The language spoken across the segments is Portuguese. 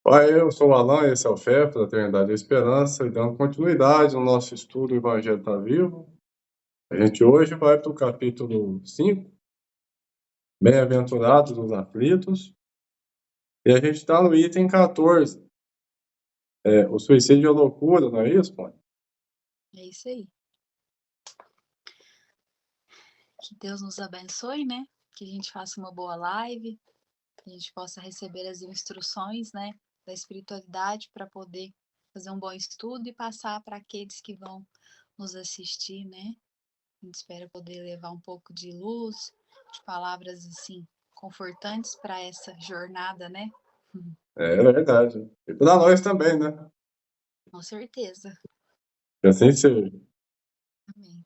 Olha, eu sou o Alan, esse é o FEF, da Trindade da Esperança, e dando continuidade no nosso estudo, o Evangelho está vivo. A gente hoje vai para o capítulo 5, Bem-aventurados os aflitos, e a gente está no item 14. O suicídio é loucura, não é isso, pô? É isso aí. Que Deus nos abençoe, né? Que a gente faça uma boa live, que a gente possa receber as instruções, né, da espiritualidade para poder fazer um bom estudo e passar para aqueles que vão nos assistir, né? A gente espera poder levar um pouco de luz, de palavras assim confortantes para essa jornada, né? É verdade. E para nós também, né? Com certeza. Que assim seja. Amém.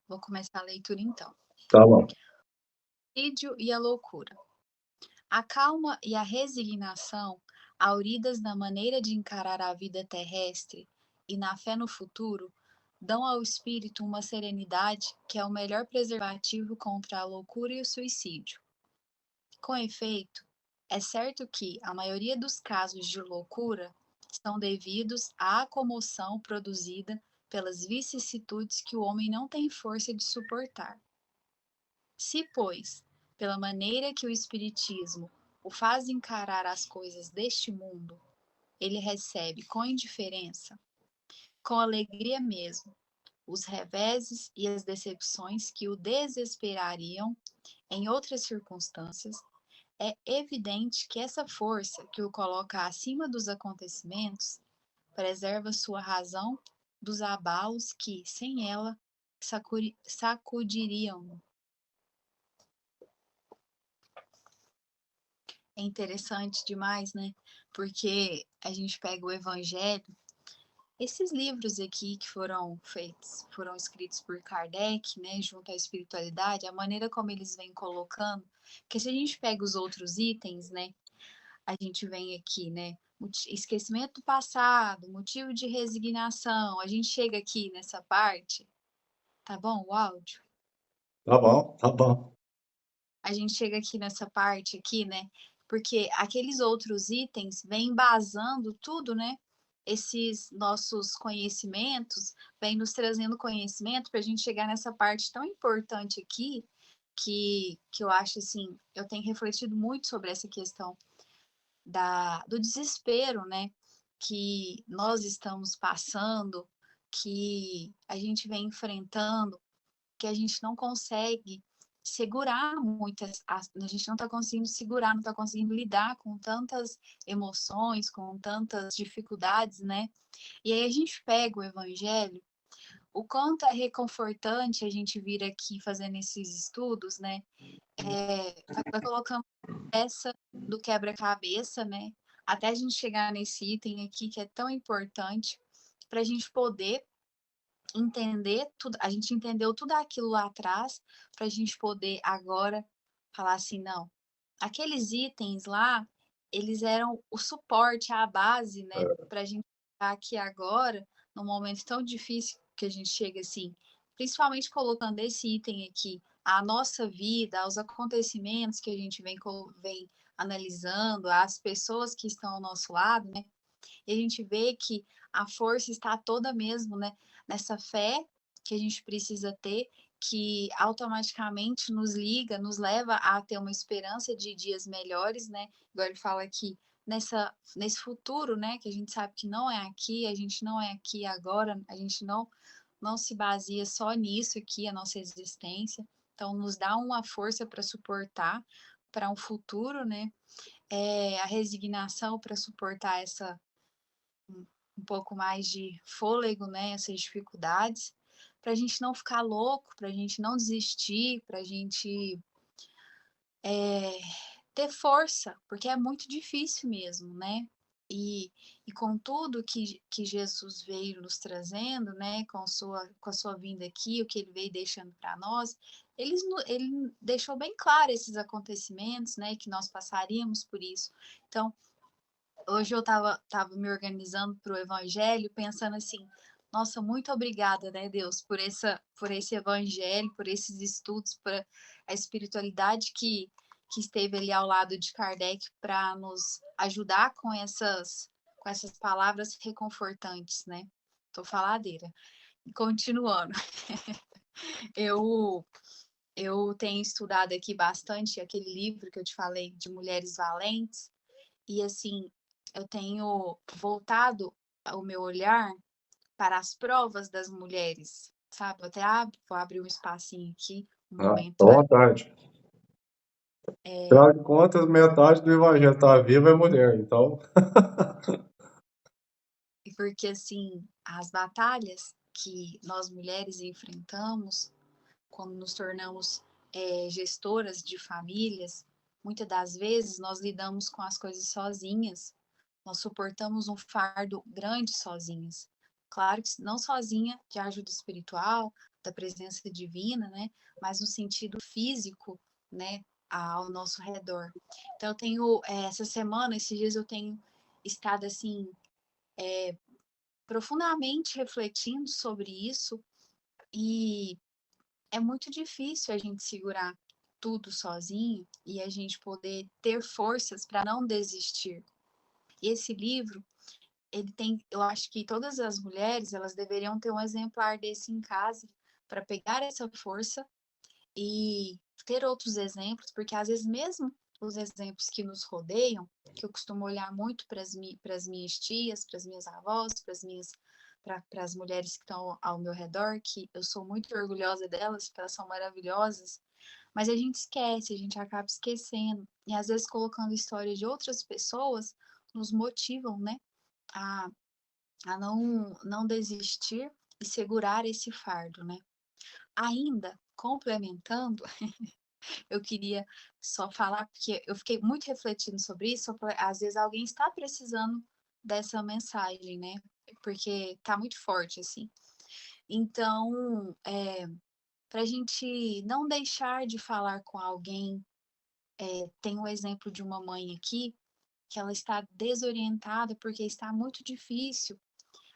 Vou começar a leitura então. Tá bom. Suicídio e a loucura. A calma e a resignação, auridas na maneira de encarar a vida terrestre e na fé no futuro, dão ao espírito uma serenidade que é o melhor preservativo contra a loucura e o suicídio. Com efeito, é certo que a maioria dos casos de loucura são devidos à comoção produzida pelas vicissitudes que o homem não tem força de suportar. Se, pois, pela maneira que o Espiritismo o faz encarar as coisas deste mundo, ele recebe com indiferença, com alegria mesmo, os reveses e as decepções que o desesperariam em outras circunstâncias, é evidente que essa força que o coloca acima dos acontecimentos preserva sua razão dos abalos que, sem ela, sacudiriam-no. É interessante demais, né? Porque a gente pega o Evangelho, esses livros aqui que foram escritos por Kardec, né, junto à espiritualidade, a maneira como eles vêm colocando, que se a gente pega os outros itens, né, a gente vem aqui, né, esquecimento do passado, motivo de resignação, a gente chega aqui nessa parte, tá bom o áudio? Tá bom, tá bom. A gente chega aqui nessa parte aqui, né? Porque aqueles outros itens vêm embasando tudo, né? Esses nossos conhecimentos, vêm nos trazendo conhecimento para a gente chegar nessa parte tão importante aqui, que eu acho assim, eu tenho refletido muito sobre essa questão do desespero, né? Que nós estamos passando, que a gente vem enfrentando, que a gente não consegue segurar muitas, a gente não está conseguindo segurar, não está conseguindo lidar com tantas emoções, com tantas dificuldades, né? E aí a gente pega o evangelho, o quanto é reconfortante a gente vir aqui fazendo esses estudos, né? Vai colocando peça do quebra-cabeça, né? Até a gente chegar nesse item aqui que é tão importante para a gente poder entender tudo, a gente entendeu tudo aquilo lá atrás, para a gente poder agora falar assim, não, aqueles itens lá, eles eram o suporte, a base, né, para a gente estar aqui agora, num momento tão difícil que a gente chega assim, principalmente colocando esse item aqui, a nossa vida, os acontecimentos que a gente vem analisando, as pessoas que estão ao nosso lado, né, e a gente vê que a força está toda mesmo, né, nessa fé que a gente precisa ter, que automaticamente nos liga, nos leva a ter uma esperança de dias melhores, né? Igual ele fala aqui, nesse futuro, né, que a gente sabe que não é aqui, a gente não é aqui agora, a gente não se baseia só nisso aqui, a nossa existência. Então, nos dá uma força para suportar para um futuro, né? A resignação para suportar um pouco mais de fôlego, né, essas dificuldades, para a gente não ficar louco, para a gente não desistir, para a gente ter força, porque é muito difícil mesmo, né? E com tudo que Jesus veio nos trazendo, né, com a sua vinda aqui, o que ele veio deixando para nós, ele deixou bem claro esses acontecimentos, né, que nós passaríamos por isso. Então, hoje eu tava me organizando para o evangelho, pensando assim, nossa, muito obrigada, né, Deus, por esse evangelho, por esses estudos, por a espiritualidade que que esteve ali ao lado de Kardec para nos ajudar com essas palavras reconfortantes, né? Tô faladeira. Continuando, eu tenho estudado aqui bastante aquele livro que eu te falei de Mulheres Valentes, e assim, eu tenho voltado o meu olhar para as provas das mulheres, sabe? Eu até vou abrir um espacinho aqui, um Ah, momento. à vontade. Afinal de contas, metade do Evangelho está vivo é mulher, então. Porque, assim, as batalhas que nós mulheres enfrentamos quando nos tornamos gestoras de famílias, muitas das vezes nós lidamos com as coisas sozinhas, nós suportamos um fardo grande sozinhas. Claro que não sozinha de ajuda espiritual, da presença divina, né? Mas no sentido físico, né? Ao nosso redor. Então, eu tenho, essa semana, esses dias eu tenho estado, assim, profundamente refletindo sobre isso e é muito difícil a gente segurar tudo sozinho e a gente poder ter forças para não desistir. E esse livro, ele tem, eu acho que todas as mulheres, elas deveriam ter um exemplar desse em casa para pegar essa força e ter outros exemplos, porque às vezes mesmo os exemplos que nos rodeiam, que eu costumo olhar muito para as minhas tias, para as minhas avós, para as mulheres que estão ao meu redor, que eu sou muito orgulhosa delas, porque elas são maravilhosas, mas a gente esquece, a gente acaba esquecendo, e às vezes colocando histórias de outras pessoas nos motivam, né, a, a não desistir e segurar esse fardo, né. Ainda complementando, eu queria só falar, porque eu fiquei muito refletindo sobre isso, às vezes alguém está precisando dessa mensagem, né? Porque tá muito forte, assim. Então, para a gente não deixar de falar com alguém, tem o exemplo de uma mãe aqui, que ela está desorientada porque está muito difícil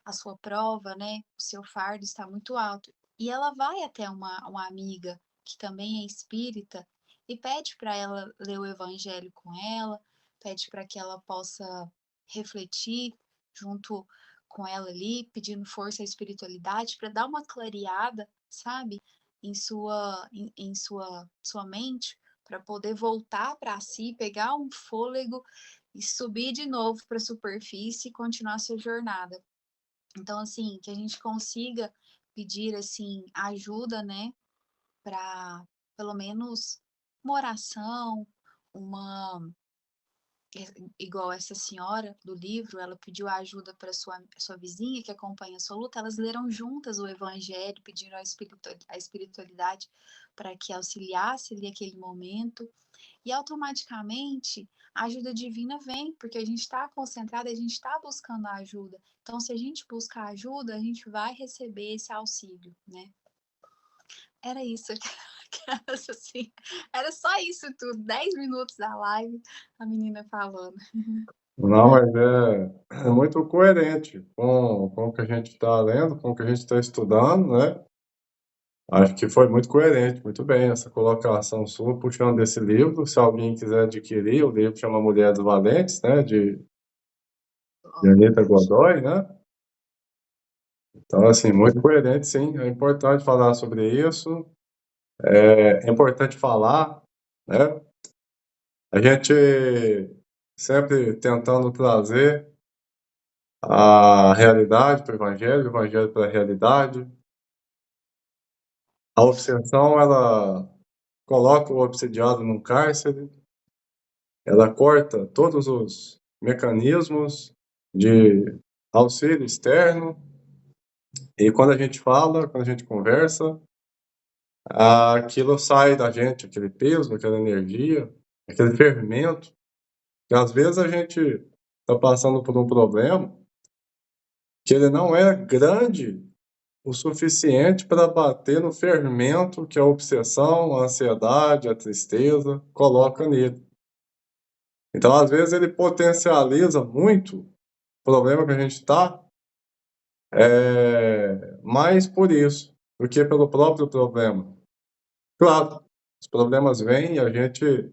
a sua prova, né? O seu fardo está muito alto. E ela vai até uma amiga que também é espírita e pede para ela ler o evangelho com ela, pede para que ela possa refletir junto com ela ali, pedindo força à espiritualidade para dar uma clareada, sabe, em sua mente, para poder voltar para si, pegar um fôlego e subir de novo para a superfície e continuar sua jornada. Então, assim, que a gente consiga pedir, assim, ajuda, né, para pelo menos uma oração, uma igual essa senhora do livro, ela pediu ajuda para sua vizinha que acompanha a sua luta, elas leram juntas o evangelho, pediram a espiritualidade para que auxiliasse ali aquele momento, e automaticamente a ajuda divina vem, porque a gente está concentrado, a gente está buscando a ajuda. Então, se a gente busca ajuda, a gente vai receber esse auxílio, né? Era isso, assim, era só isso tudo, 10 minutos da live, a menina falando. Não, mas é muito coerente com o que a gente está lendo, com o que a gente está estudando, né? Acho que foi muito coerente, muito bem essa colocação sua, puxando desse livro. Se alguém quiser adquirir, o livro chama Mulheres Valentes, né? De Anita Godoy, né? Então, assim, muito coerente, sim. É importante falar sobre isso. É importante falar, né? A gente sempre tentando trazer a realidade para o evangelho para a realidade. A obsessão, ela coloca o obsidiado num cárcere, ela corta todos os mecanismos de auxílio externo, e quando a gente fala, quando a gente conversa, aquilo sai da gente, aquele peso, aquela energia, aquele fermento, que às vezes a gente está passando por um problema que ele não é grande o suficiente para bater no fermento que a obsessão, a ansiedade, a tristeza coloca nele. Então, às vezes, ele potencializa muito o problema que a gente está, mais por isso do que pelo próprio problema. Claro, os problemas vêm e a gente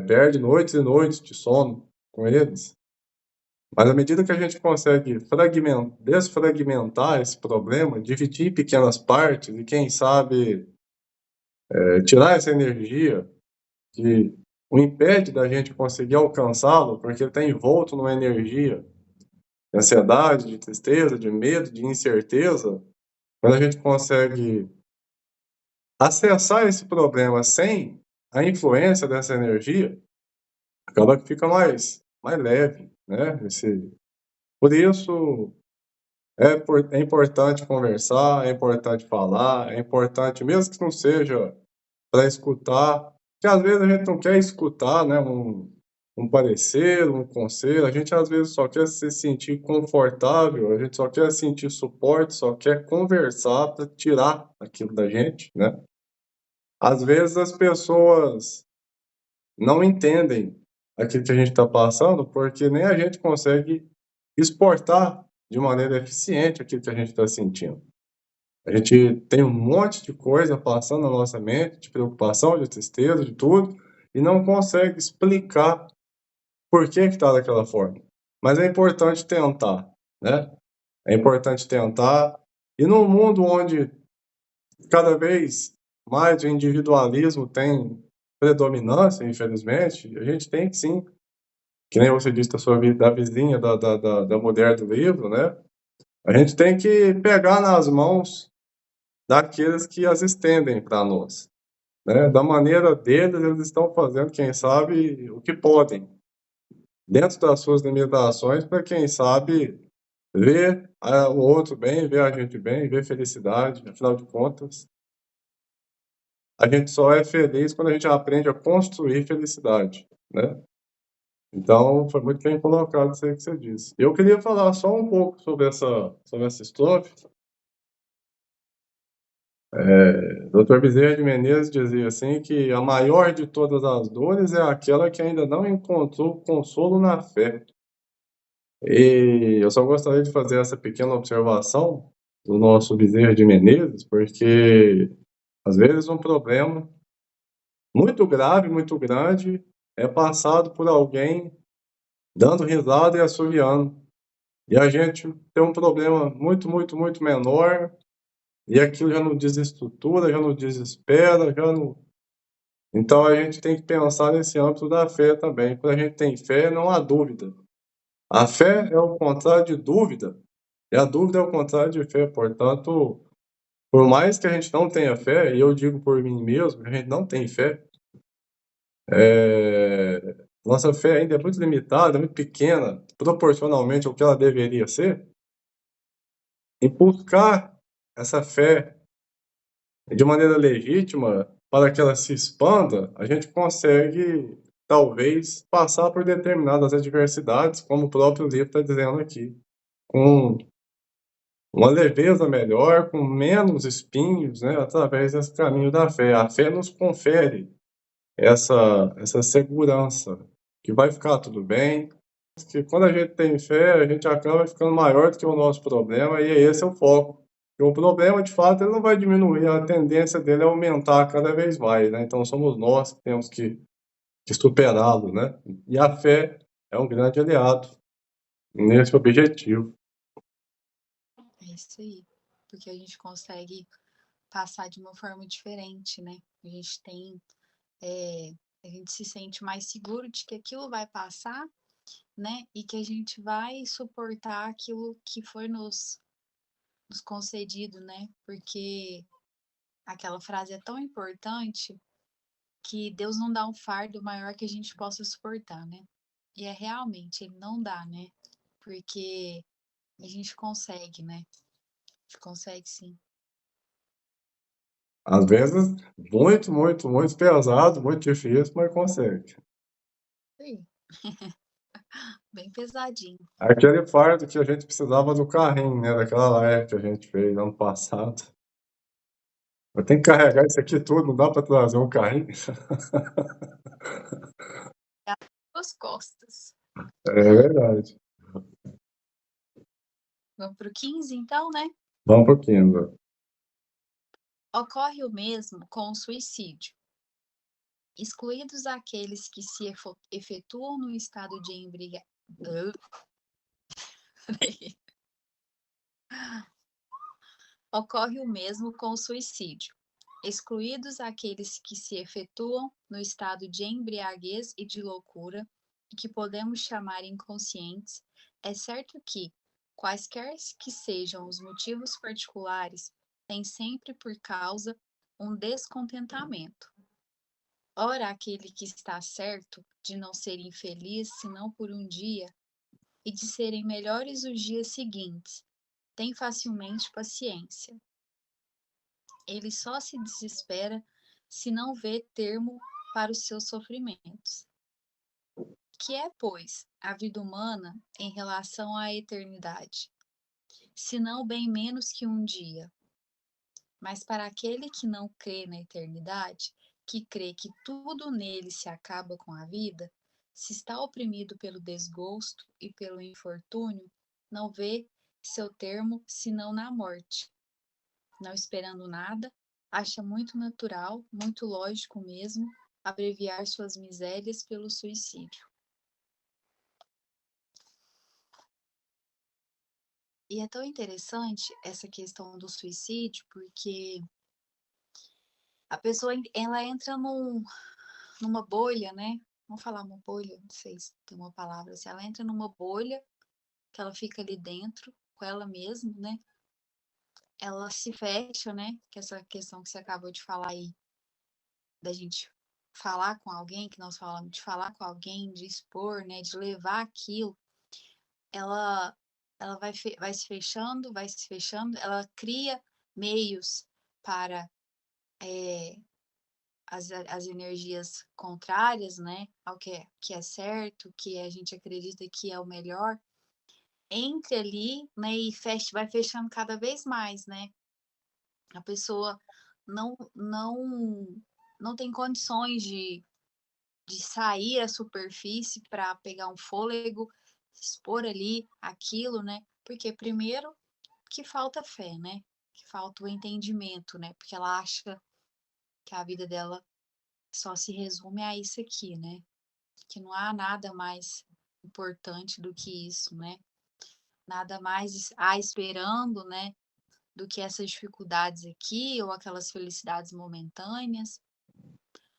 perde noites e noites de sono com eles. Mas à medida que a gente consegue desfragmentar esse problema, dividir em pequenas partes e, quem sabe, tirar essa energia que o impede da gente conseguir alcançá-lo, porque ele está envolto numa energia de ansiedade, de tristeza, de medo, de incerteza. Quando a gente consegue acessar esse problema sem a influência dessa energia, acaba que fica mais leve, né? Por isso, é importante conversar, é importante falar, é importante, mesmo que não seja para escutar, que às vezes a gente não quer escutar, né, um parecer, um conselho, a gente às vezes só quer se sentir confortável, a gente só quer sentir suporte, só quer conversar para tirar aquilo da gente, né? Às vezes as pessoas não entendem aquilo que a gente está passando, porque nem a gente consegue exportar de maneira eficiente aquilo que a gente está sentindo. A gente tem um monte de coisa passando na nossa mente, de preocupação, de tristeza, de tudo, e não consegue explicar por que está daquela forma. Mas é importante tentar, né? É importante tentar. E num mundo onde cada vez mais o individualismo tem predominância, infelizmente, a gente tem que sim, que nem você disse da vizinha, da mulher do livro, né? A gente tem que pegar nas mãos daqueles que as estendem para nós, né? Da maneira deles, eles estão fazendo, quem sabe, o que podem, dentro das suas limitações, para quem sabe ver o outro bem, ver a gente bem, ver felicidade. Afinal de contas, a gente só é feliz quando a gente aprende a construir felicidade, né? Então, foi muito bem colocado isso aí que você disse. Eu queria falar só um pouco sobre essa estrofe. Dr. Bezerra de Menezes dizia assim que a maior de todas as dores é aquela que ainda não encontrou consolo na fé. E eu só gostaria de fazer essa pequena observação do nosso Bezerra de Menezes, porque às vezes um problema muito grave, muito grande, é passado por alguém dando risada e assoviando. E a gente tem um problema muito, muito, muito menor, e aquilo já não desestrutura, já não desespera, já não. Então a gente tem que pensar nesse âmbito da fé também. Quando a gente tem fé, não há dúvida. A fé é o contrário de dúvida, e a dúvida é o contrário de fé. Portanto, por mais que a gente não tenha fé, e eu digo por mim mesmo, que a gente não tem fé, nossa fé ainda é muito limitada, muito pequena, proporcionalmente ao que ela deveria ser. E buscar essa fé de maneira legítima para que ela se expanda, a gente consegue, talvez, passar por determinadas adversidades, como o próprio livro está dizendo aqui, com uma leveza melhor, com menos espinhos, né, através desse caminho da fé. A fé nos confere essa segurança, que vai ficar tudo bem, que quando a gente tem fé, a gente acaba ficando maior do que o nosso problema, e esse é o foco. Porque o problema, de fato, ele não vai diminuir, a tendência dele é aumentar cada vez mais, né? Então somos nós que temos que superá-lo, né? E a fé é um grande aliado nesse objetivo. É isso aí. Porque a gente consegue passar de uma forma diferente, né? A gente tem. A gente se sente mais seguro de que aquilo vai passar, né? E que a gente vai suportar aquilo que foi nos concedido, né? Porque aquela frase é tão importante que Deus não dá um fardo maior que a gente possa suportar, né? E é realmente, ele não dá, né? Porque a gente consegue, né? A gente consegue sim. Às vezes, muito, muito, muito pesado, muito difícil, mas consegue. Sim. Bem pesadinho. Aquele fardo que a gente precisava do carrinho, né? Daquela live que a gente fez ano passado. Eu tenho que carregar isso aqui tudo, não dá para trazer um carrinho. As duas costas. É verdade. Vamos pro 15, então, né? Vamos pro 15. Ocorre o mesmo com o suicídio. excluídos aqueles que se efetuam no estado de embriaguez. Ocorre o mesmo com o suicídio. Excluídos aqueles que se efetuam no estado de embriaguez e de loucura, que podemos chamar inconscientes, é certo que, quaisquer que sejam os motivos particulares, tem sempre por causa um descontentamento. Ora, aquele que está certo de não ser infeliz senão por um dia, e de serem melhores os dias seguintes, tem facilmente paciência. Ele só se desespera se não vê termo para os seus sofrimentos. Que é, pois, a vida humana em relação à eternidade? Se não bem menos que um dia. Mas para aquele que não crê na eternidade, que crê que tudo nele se acaba com a vida, se está oprimido pelo desgosto e pelo infortúnio, não vê seu termo senão na morte. Não esperando nada, acha muito natural, muito lógico mesmo, abreviar suas misérias pelo suicídio. E é tão interessante essa questão do suicídio, porque a pessoa ela entra numa bolha, né? Vamos falar uma bolha, não sei se tem uma palavra assim. Ela entra numa bolha que ela fica ali dentro com ela mesma, né? Ela se fecha, né? Que essa questão que você acabou de falar aí, da gente falar com alguém, que nós falamos de falar com alguém, de expor, né? De levar aquilo, ela, ela vai se fechando, ela cria meios para as energias contrárias, né, ao que é certo, que a gente acredita que é o melhor, entre ali, né, e vai fechando cada vez mais, né? A pessoa não não não tem condições de sair à superfície para pegar um fôlego, expor ali aquilo, né? Porque primeiro que falta fé, né? Que falta o entendimento, né? Porque ela acha que a vida dela só se resume a isso aqui, né? Que não há nada mais importante do que isso, né? Nada mais há esperando, né? Do que essas dificuldades aqui ou aquelas felicidades momentâneas.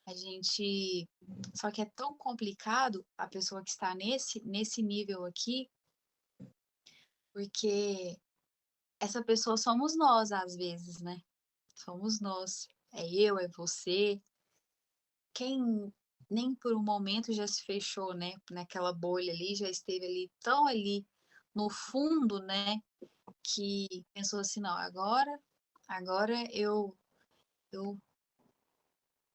A gente. Só que é tão complicado a pessoa que está nesse nível aqui, porque essa pessoa somos nós, às vezes, né? Somos nós. É eu, é você. Quem nem por um momento já se fechou, né? Naquela bolha ali, já esteve ali, tão ali no fundo, né? Que pensou assim, não, agora eu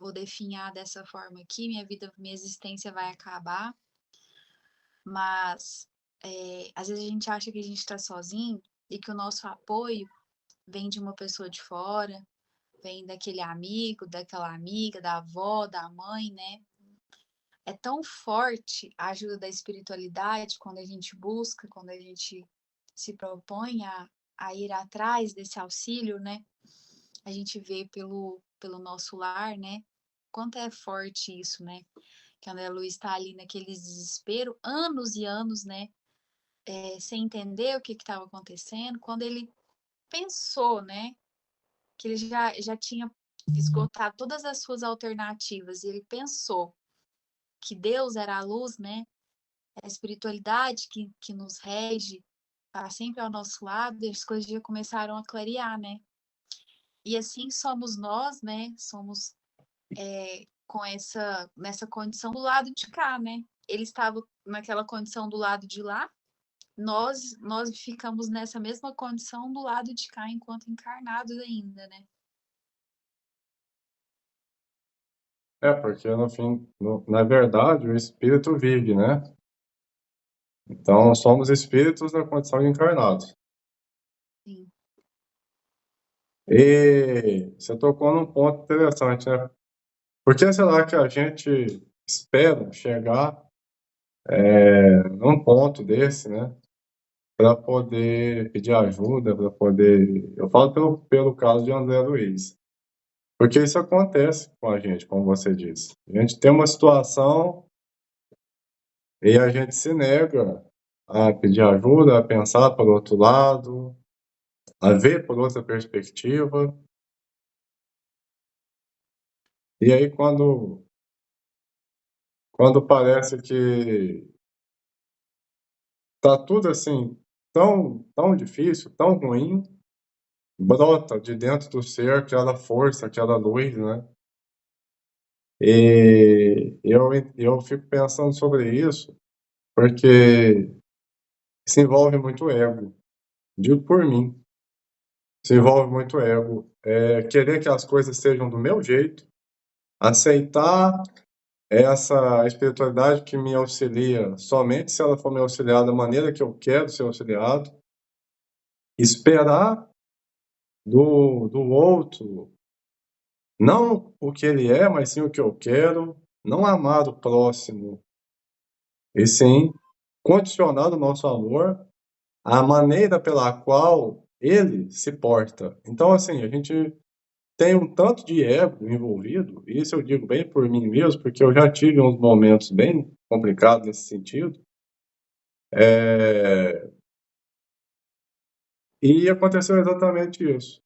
vou definhar dessa forma aqui, minha vida, minha existência vai acabar, mas às vezes a gente acha que a gente está sozinho e que o nosso apoio vem de uma pessoa de fora, vem daquele amigo, daquela amiga, da avó, da mãe, né? É tão forte a ajuda da espiritualidade quando a gente busca, quando a gente se propõe a ir atrás desse auxílio, né? A gente vê pelo nosso lar, né? Quanto é forte isso, né? Que a André Luiz está ali naquele desespero, anos e anos, né? Sem entender o que estava acontecendo. Quando ele pensou, né? Que ele já tinha esgotado todas as suas alternativas, e ele pensou que Deus era a luz, né? A espiritualidade que nos rege, está sempre ao nosso lado, e as coisas já começaram a clarear, né? E assim somos nós, né? Somos com nessa condição do lado de cá, né? Ele estava naquela condição do lado de lá, nós ficamos nessa mesma condição do lado de cá enquanto encarnados ainda, né? Porque no fim, na verdade, o espírito vive, né? Então, somos espíritos na condição de encarnados. Sim. E você tocou num ponto interessante, né? Por que será que a gente espera chegar num ponto desse, né? Para poder pedir ajuda, para poder. Eu falo pelo caso de André Luiz. Porque isso acontece com a gente, como você disse. A gente tem uma situação e a gente se nega a pedir ajuda, a pensar por outro lado, a ver por outra perspectiva. E aí, quando parece que tá tudo assim, tão difícil, tão ruim, brota de dentro do ser aquela força, aquela luz, né? E eu fico pensando sobre isso, porque se envolve muito ego. Digo por mim, se envolve muito ego. Querer que as coisas sejam do meu jeito, aceitar essa espiritualidade que me auxilia somente se ela for me auxiliar da maneira que eu quero ser auxiliado, esperar do outro, não o que ele é, mas sim o que eu quero, não amar o próximo, e sim condicionar o nosso amor à maneira pela qual ele se porta. Então, assim, a gente tem um tanto de ego envolvido, e isso eu digo bem por mim mesmo, porque eu já tive uns momentos bem complicados nesse sentido, e aconteceu exatamente isso.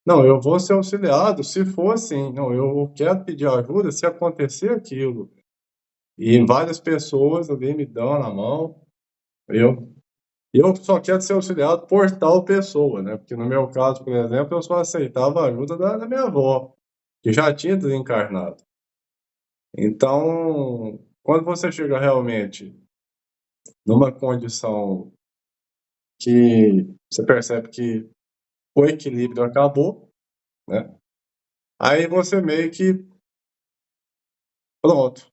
Não, eu vou ser auxiliado se for assim. Não, eu quero pedir ajuda se acontecer aquilo. E várias pessoas ali me dão na mão. Eu, eu só quero ser auxiliado por tal pessoa, né? Porque no meu caso, por exemplo, eu só aceitava a ajuda da minha avó, que já tinha desencarnado. Então, quando você chega realmente numa condição que você percebe que o equilíbrio acabou, né? Aí você meio que, pronto,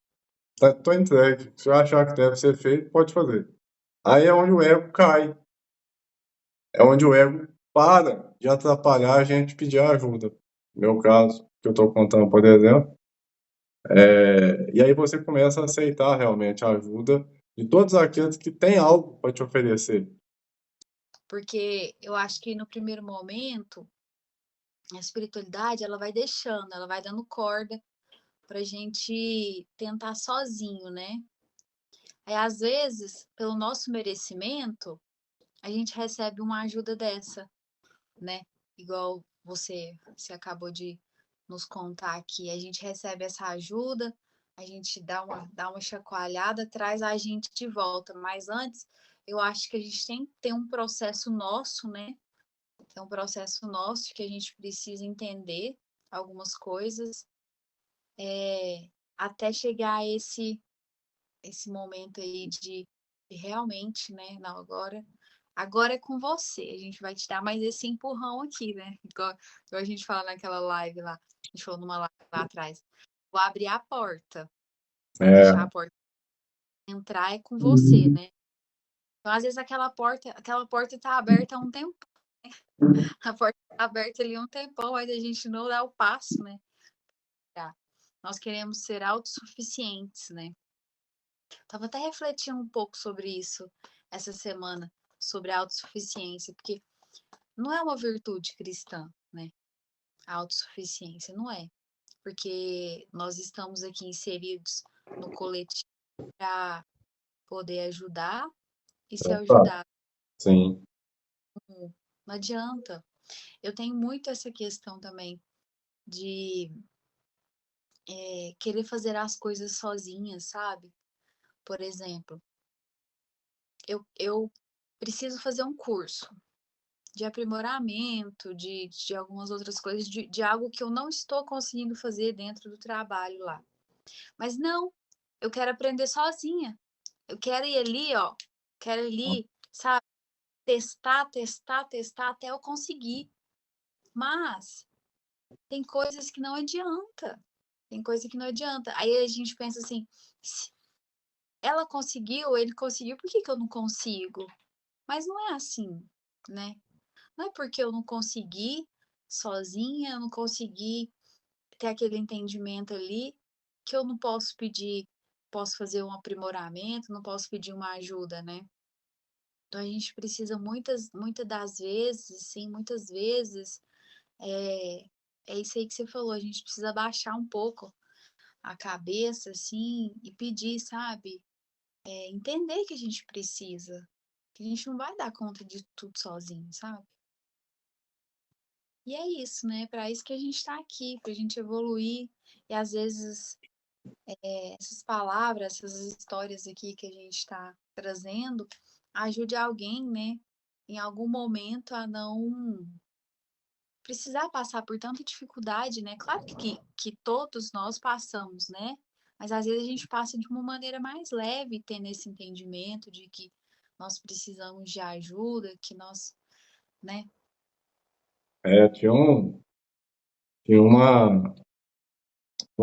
tô entregue. Se eu achar que deve ser feito, pode fazer. Aí é onde o ego cai. É onde o ego para de atrapalhar a gente pedir ajuda. No meu caso, que eu estou contando, por exemplo. E aí você começa a aceitar realmente a ajuda de todos aqueles que têm algo para te oferecer. Porque eu acho que no primeiro momento, a espiritualidade, ela vai deixando, ela vai dando corda pra gente tentar sozinho, né? Aí, às vezes, pelo nosso merecimento, a gente recebe uma ajuda dessa, né? Igual você acabou de nos contar aqui. A gente recebe essa ajuda, a gente dá uma chacoalhada, traz a gente de volta. Mas antes, eu acho que a gente tem que ter um processo nosso, né? É um processo nosso que a gente precisa entender algumas coisas, até chegar a esse momento aí de realmente, né? Não, agora é com você. A gente vai te dar mais esse empurrão aqui, né? Igual a gente fala naquela live lá, a gente falou numa live lá atrás. Vou abrir a porta, vou deixar É, a porta entrar é com você, né? Então, às vezes aquela porta tá aberta há um tempo, a porta tá aberta ali há um tempão, mas a gente não dá o passo, né? Nós queremos ser autossuficientes, né? Tava até refletindo um pouco sobre isso essa semana, sobre a autossuficiência, porque não é uma virtude cristã, né? A autossuficiência não é, porque nós estamos aqui inseridos no coletivo para poder ajudar e ser opa, ajudado. sim. Não adianta. Eu tenho muito essa questão também de querer fazer as coisas sozinha, sabe? Por exemplo, eu preciso fazer um curso de aprimoramento, de algumas outras coisas, de algo que eu não estou conseguindo fazer dentro do trabalho lá. Mas não, eu quero aprender sozinha. Eu quero ir ali, ó, quero ir ali, sabe, testar até eu conseguir. Mas tem coisas que não adianta. Tem coisa que não adianta. Aí a gente pensa assim, ela conseguiu, ele conseguiu, por que que eu não consigo? Mas não é assim, né? Não é porque eu não consegui sozinha, eu não consegui ter aquele entendimento ali, que eu não posso pedir, posso fazer um aprimoramento, não posso pedir uma ajuda, né? Então a gente precisa muitas das vezes, sim, muitas vezes, é isso aí que você falou, a gente precisa baixar um pouco a cabeça, assim, e pedir, sabe? Entender que a gente precisa, que a gente não vai dar conta de tudo sozinho, sabe? E é isso, né? Para isso que a gente está aqui, para a gente evoluir. E às vezes essas palavras, essas histórias aqui que a gente está trazendo, ajude alguém, né? Em algum momento a não precisar passar por tanta dificuldade, né? Claro que todos nós passamos, né? Mas às vezes a gente passa de uma maneira mais leve, tendo esse entendimento de que nós precisamos de ajuda, que nós, né? É, tinha uma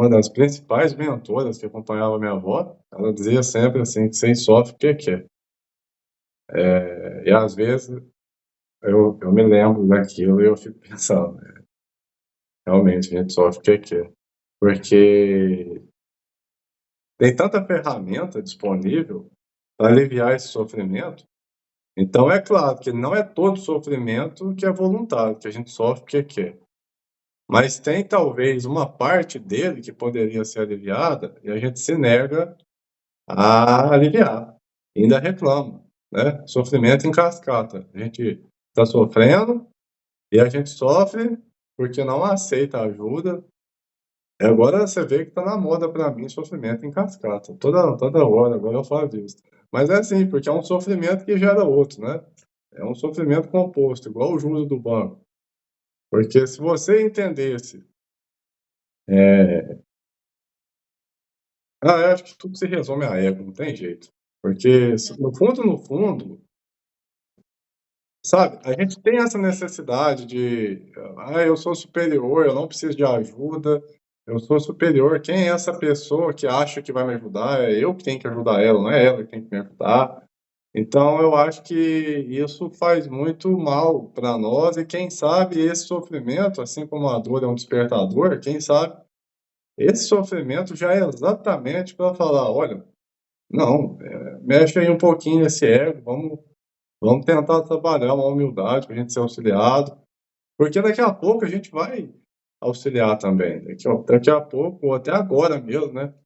das principais mentoras que acompanhava minha avó, ela dizia sempre assim, que quem sofre o que quer. E às vezes eu me lembro daquilo e eu fico pensando, realmente a gente sofre o que quer. Porque tem tanta ferramenta disponível para aliviar esse sofrimento. Então é claro que não é todo sofrimento que é voluntário, que a gente sofre porque quer. Mas tem talvez uma parte dele que poderia ser aliviada e a gente se nega a aliviar, ainda reclama, né? Sofrimento em cascata. A gente está sofrendo e a gente sofre porque não aceita ajuda. E agora você vê que está na moda para mim sofrimento em cascata. Toda hora, agora eu falo disso. Mas é assim, porque é um sofrimento que gera outro, né? É um sofrimento composto, igual o juros do banco. Porque se você entendesse. Eu acho que tudo se resume a ego, não tem jeito. Porque, no fundo, sabe, a gente tem essa necessidade de, eu sou superior, eu não preciso de ajuda, eu sou superior. Quem é essa pessoa que acha que vai me ajudar? É eu que tenho que ajudar ela, não é ela que tem que me ajudar. Então, eu acho que isso faz muito mal para nós e quem sabe esse sofrimento, assim como a dor é um despertador, quem sabe esse sofrimento já é exatamente para falar, olha, não, mexe aí um pouquinho nesse ego, vamos tentar trabalhar uma humildade para a gente ser auxiliado, porque daqui a pouco a gente vai auxiliar também, daqui a pouco, ou até agora mesmo, né?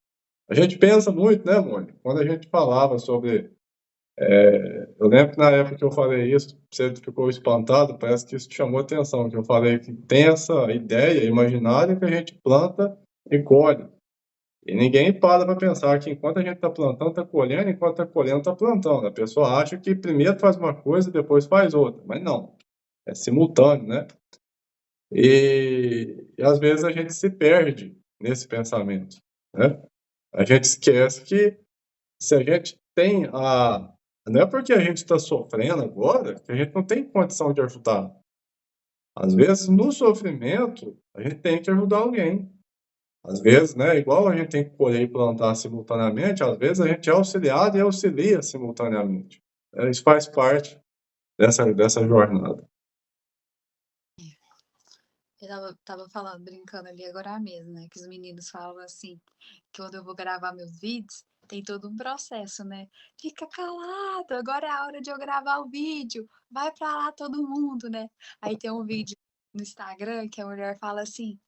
A gente pensa muito, né, Mônica? Quando a gente falava sobre. Eu lembro que na época que eu falei isso, você ficou espantado, parece que isso te chamou a atenção, que eu falei que tem essa ideia imaginária que a gente planta e colhe. E ninguém para pensar que enquanto a gente está plantando, está colhendo, enquanto está colhendo, está plantando. A pessoa acha que primeiro faz uma coisa e depois faz outra, mas não, é simultâneo, né? E às vezes a gente se perde nesse pensamento, né? A gente esquece que se a gente tem a. Não é porque a gente está sofrendo agora que a gente não tem condição de ajudar. Às vezes, no sofrimento, a gente tem que ajudar alguém. Às vezes, né, igual a gente tem que colher e plantar simultaneamente, às vezes a gente é auxiliado e auxilia simultaneamente. Isso faz parte dessa jornada. Eu tava falando, brincando ali agora mesmo, né? Que os meninos falam assim, que quando eu vou gravar meus vídeos, tem todo um processo, né? Fica calado, agora é a hora de eu gravar o vídeo. Vai pra lá todo mundo, né? Aí tem um vídeo no Instagram que a mulher fala assim: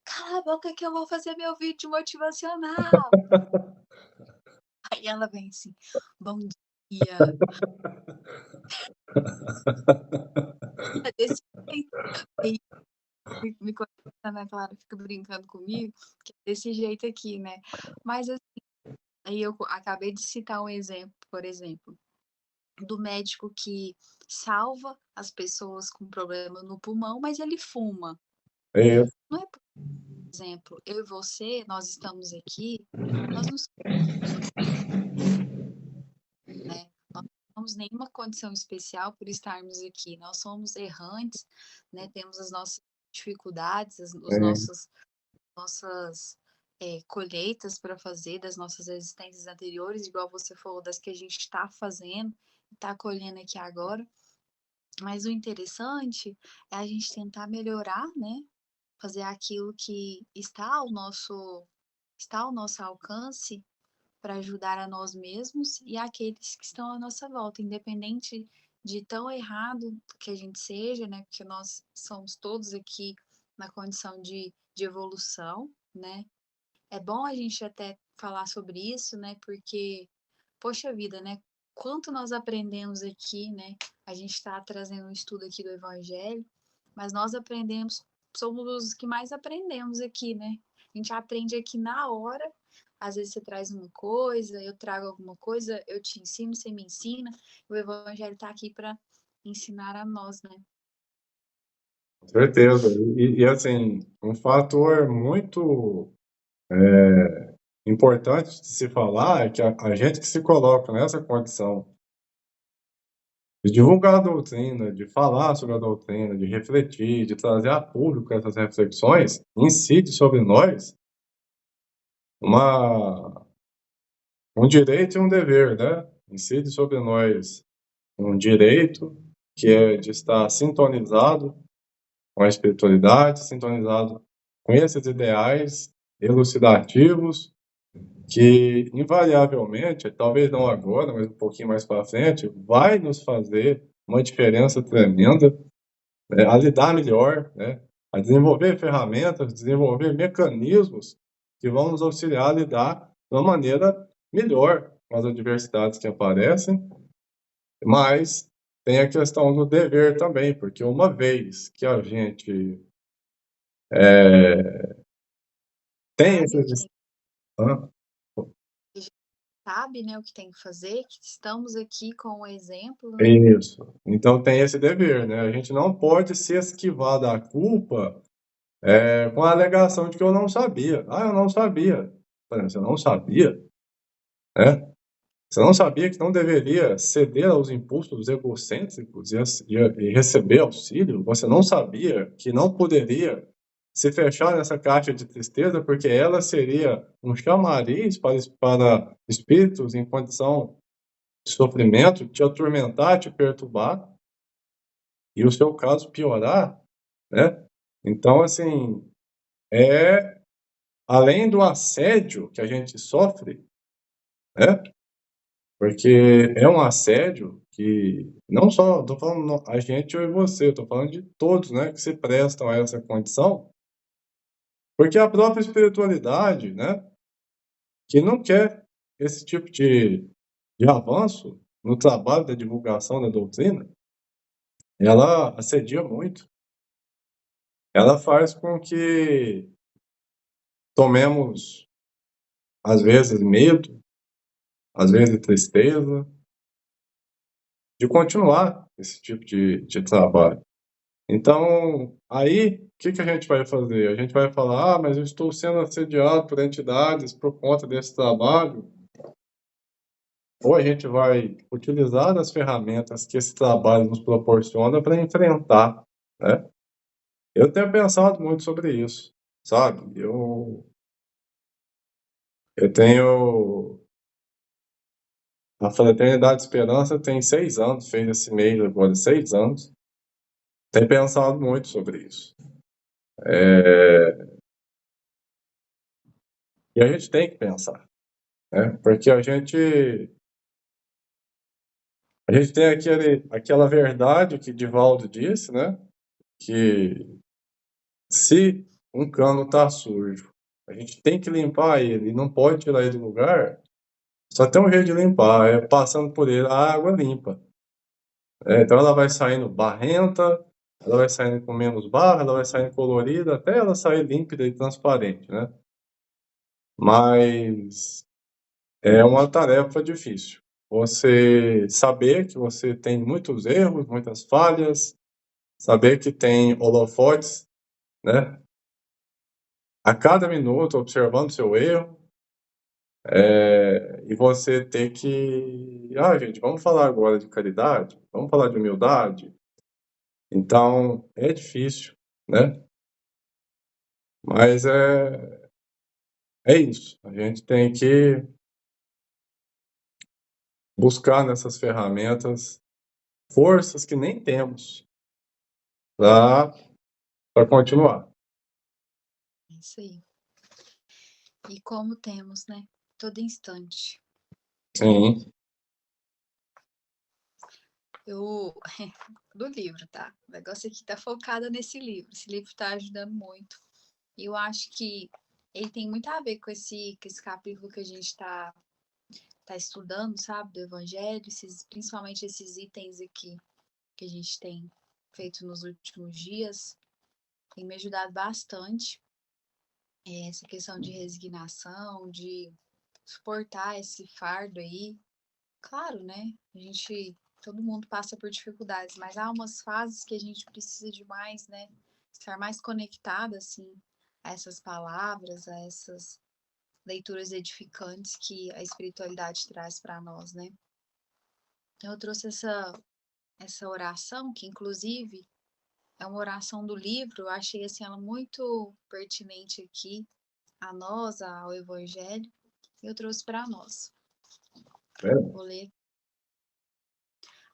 cala a boca que eu vou fazer meu vídeo motivacional. Aí ela vem assim: bom dia. É desse jeito. Aí me conhece, né? Claro, fica brincando comigo, que é desse jeito aqui, né? Mas aí eu acabei de citar um exemplo, por exemplo, do médico que salva as pessoas com problema no pulmão, mas ele fuma. É, Não é, por exemplo, eu e você, nós estamos aqui, nós não somos, né? Nós não temos nenhuma condição especial por estarmos aqui. Nós somos errantes, né? Temos as nossas dificuldades, os é, nossas colheitas para fazer das nossas existências anteriores, igual você falou, das que a gente está fazendo, está colhendo aqui agora. Mas o interessante é a gente tentar melhorar, né? Fazer aquilo que está ao nosso alcance para ajudar a nós mesmos e aqueles que estão à nossa volta, independente de tão errado que a gente seja, né? Porque nós somos todos aqui na condição de evolução, né? É bom a gente até falar sobre isso, né? Porque, poxa vida, né? Quanto nós aprendemos aqui, né? A gente está trazendo um estudo aqui do Evangelho, mas nós aprendemos, somos os que mais aprendemos aqui, né? A gente aprende aqui na hora. Às vezes você traz uma coisa, eu trago alguma coisa, eu te ensino, você me ensina. O Evangelho está aqui para ensinar a nós, né? Com certeza. Assim, um fator muito importante de se falar é que a gente que se coloca nessa condição de divulgar a doutrina, de falar sobre a doutrina, de refletir, de trazer a público essas reflexões, incide sobre nós um direito e um dever, né? Incide sobre nós um direito que é de estar sintonizado com a espiritualidade, sintonizado com esses ideais elucidativos que, invariavelmente, talvez não agora, mas um pouquinho mais para frente, vai nos fazer uma diferença tremenda, né, a lidar melhor, né, a desenvolver ferramentas, desenvolver mecanismos que vão nos auxiliar a lidar de uma maneira melhor com as adversidades que aparecem, mas tem a questão do dever também, porque uma vez que a gente tem esses... Hã? Sabe, né, o que tem que fazer, que estamos aqui com o exemplo, né? Isso. Então tem esse dever, né? A gente não pode se esquivar da culpa com a alegação de que eu não sabia. Ah, eu não sabia. Você não sabia, né? Você não sabia que não deveria ceder aos impulsos egocêntricos e receber auxílio? Você não sabia que não poderia se fechar nessa caixa de tristeza porque ela seria um chamariz para espíritos em condição de sofrimento, te atormentar, te perturbar e o seu caso piorar, né? Então, assim, além do assédio que a gente sofre, né? Porque é um assédio que não só estou falando a gente eu e você, estou falando de todos, né, que se prestam a essa condição, porque a própria espiritualidade, né, que não quer esse tipo de avanço no trabalho da divulgação da doutrina, ela assedia muito. Ela faz com que tomemos, às vezes, medo, às vezes tristeza, de continuar esse tipo de trabalho. Então, aí, o que a gente vai fazer? A gente vai falar, ah, mas eu estou sendo assediado por entidades por conta desse trabalho. Ou a gente vai utilizar as ferramentas que esse trabalho nos proporciona para enfrentar, né? Eu tenho pensado muito sobre isso, sabe? Eu tenho... A Fraternidade Esperança tem 6 anos, fez esse mês agora 6 anos. Tenho pensado muito sobre isso. E a gente tem que pensar, né? Porque a gente tem aquela verdade que Divaldo disse, né? Que se um cano está sujo, a gente tem que limpar ele, e não pode tirar ele do lugar. Só tem um jeito de limpar, é passando por ele a água limpa. Então ela vai saindo barrenta, ela vai saindo com menos barra, ela vai saindo colorida, até ela sair límpida e transparente, né? Mas é uma tarefa difícil. Você saber que você tem muitos erros, muitas falhas, saber que tem holofotes, né? A cada minuto observando seu erro, e você ter que, gente, vamos falar agora de caridade, vamos falar de humildade. Então é difícil, né? Mas é isso. A gente tem que buscar nessas ferramentas forças que nem temos para continuar. É isso aí. E como temos, né? Todo instante. Sim. Eu do livro, tá? O negócio aqui tá focado nesse livro. Esse livro tá ajudando muito. E eu acho que ele tem muito a ver com esse capítulo que a gente tá estudando, sabe, do Evangelho, principalmente esses itens aqui que a gente tem feito nos últimos dias. Tem me ajudado bastante. Essa questão de resignação, de suportar esse fardo aí. Claro, né? Todo mundo passa por dificuldades, mas há umas fases que a gente precisa de mais, né? Estar mais conectada, assim, a essas palavras, a essas leituras edificantes que a espiritualidade traz para nós, né? Então, eu trouxe essa oração, que inclusive é uma oração do livro, eu achei assim, ela muito pertinente aqui a nós, ao Evangelho, e eu trouxe para nós. É, Vou ler.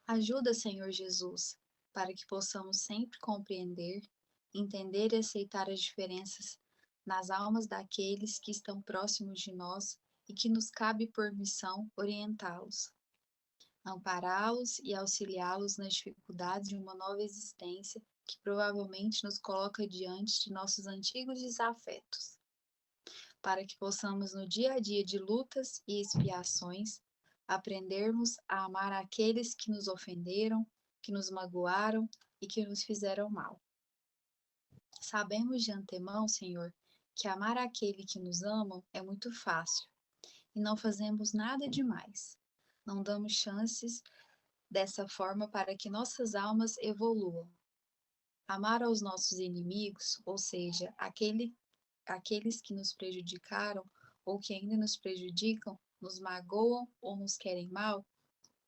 Ajuda, Senhor Jesus, para que possamos sempre compreender, entender e aceitar as diferenças nas almas daqueles que estão próximos de nós e que nos cabe por missão orientá-los, ampará-los e auxiliá-los nas dificuldades de uma nova existência que provavelmente nos coloca diante de nossos antigos desafetos, para que possamos no dia a dia de lutas e expiações aprendermos a amar aqueles que nos ofenderam, que nos magoaram e que nos fizeram mal. Sabemos de antemão, Senhor, que amar aquele que nos ama é muito fácil e não fazemos nada demais. Não damos chances dessa forma para que nossas almas evoluam. Amar aos nossos inimigos, ou seja, aqueles que nos prejudicaram ou que ainda nos prejudicam, nos magoam ou nos querem mal,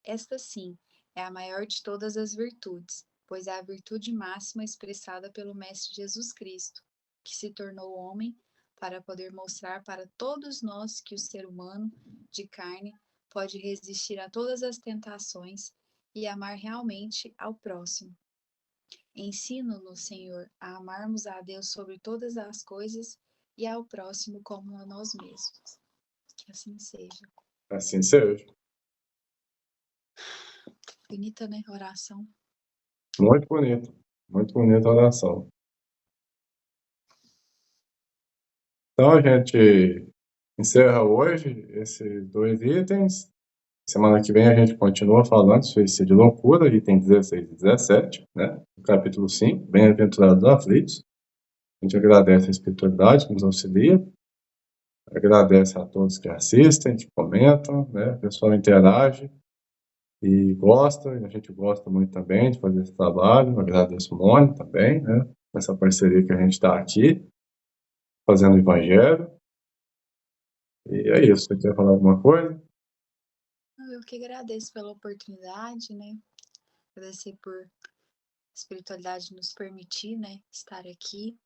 esta sim é a maior de todas as virtudes, pois é a virtude máxima expressada pelo Mestre Jesus Cristo, que se tornou homem para poder mostrar para todos nós que o ser humano de carne pode resistir a todas as tentações e amar realmente ao próximo. Ensina-nos, Senhor, a amarmos a Deus sobre todas as coisas e ao próximo como a nós mesmos. Que assim seja. assim seja. Bonita, né? Oração. Muito bonita a oração. Então a gente encerra hoje esses 2 itens. Semana que vem a gente continua falando suicídio e loucura, item 16 e 17, né? Capítulo 5, bem-aventurados os aflitos. A gente agradece a espiritualidade que nos auxilia, agradece a todos que assistem, que comentam, né? O pessoal interage e gosta, e a gente gosta muito também de fazer esse trabalho. Agradeço o Mônica também, né? Essa parceria que a gente está aqui, fazendo o Evangelho. E é isso. Você quer falar alguma coisa? Eu que agradeço pela oportunidade, né? Agradecer por a espiritualidade nos permitir, né? Estar aqui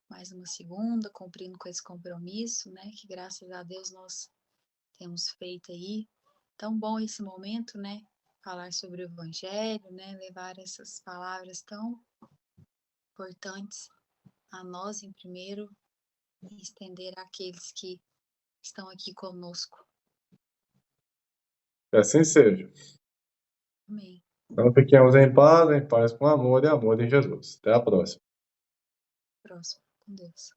mais uma segunda, cumprindo com esse compromisso, né? Que graças a Deus nós temos feito aí. Tão bom esse momento, né? Falar sobre o Evangelho, né? Levar essas palavras tão importantes a nós em primeiro e estender àqueles que estão aqui conosco. Que assim seja. Amém. Então fiquemos em paz com amor e amor em Jesus. Até a próxima. Próximo, com Deus.